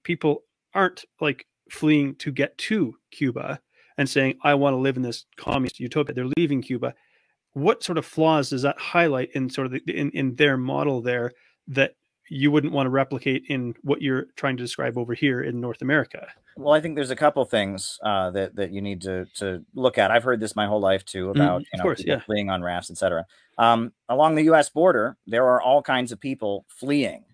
people aren't like fleeing to get to Cuba and saying, I want to live in this communist utopia. They're leaving Cuba. What sort of flaws does that highlight in sort of in their model there that you wouldn't want to replicate in what you're trying to describe over here in North America? Well, I think there's a couple things that you need to look at. I've heard this my whole life too about Of course, people yeah. fleeing on rafts, etc. Along the U.S. border, there are all kinds of people fleeing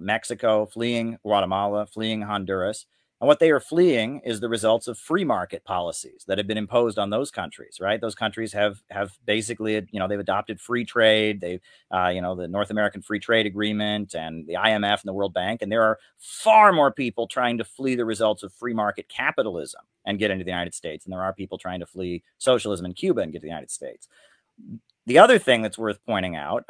Mexico, fleeing Guatemala, fleeing Honduras. And what they are fleeing is the results of free market policies that have been imposed on those countries, right? Those countries have basically, they've adopted free trade. They've, the North American Free Trade Agreement and the IMF and the World Bank. And there are far more people trying to flee the results of free market capitalism and get into the United States. And there are people trying to flee socialism in Cuba and get to the United States. The other thing that's worth pointing out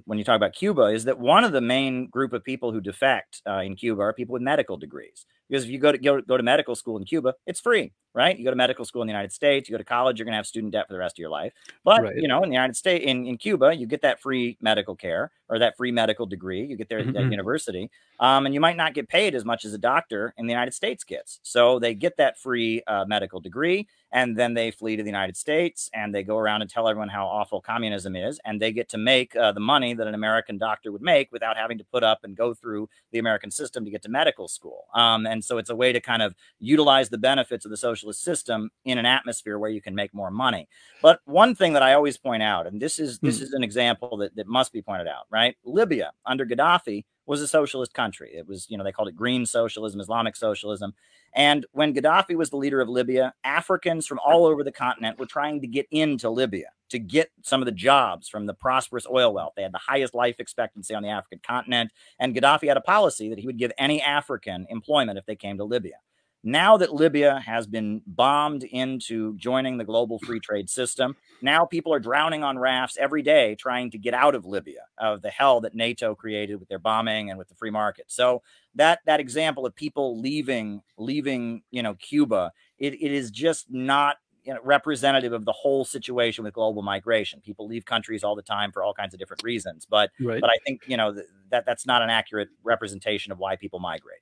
when you talk about Cuba is that one of the main group of people who defect in Cuba are people with medical degrees. Because if you go to medical school in Cuba, it's free, right? You go to medical school in the United States, you go to college, you're going to have student debt for the rest of your life. But, Right. in the United States, in Cuba, you get that free medical care or that free medical degree. You get there at university. And you might not get paid as much as a doctor in the United States gets. So they get that free medical degree, and then they flee to the United States, and they go around and tell everyone how awful communism is, and they get to make the money that an American doctor would make without having to put up and go through the American system to get to medical school. And so it's a way to kind of utilize the benefits of the socialist system in an atmosphere where you can make more money. But one thing that I always point out, and this is an example that must be pointed out, right? Libya under Gaddafi was a socialist country. It was, they called it green socialism, Islamic socialism. And when Gaddafi was the leader of Libya, Africans from all over the continent were trying to get into Libya to get some of the jobs from the prosperous oil wealth. They had the highest life expectancy on the African continent. And Gaddafi had a policy that he would give any African employment if they came to Libya. Now that Libya has been bombed into joining the global free trade system, now people are drowning on rafts every day trying to get out of Libya, of the hell that NATO created with their bombing and with the free market. So that example of people leaving Cuba, it is just not representative of the whole situation with global migration. People leave countries all the time for all kinds of different reasons. But Right. I think, that's not an accurate representation of why people migrate.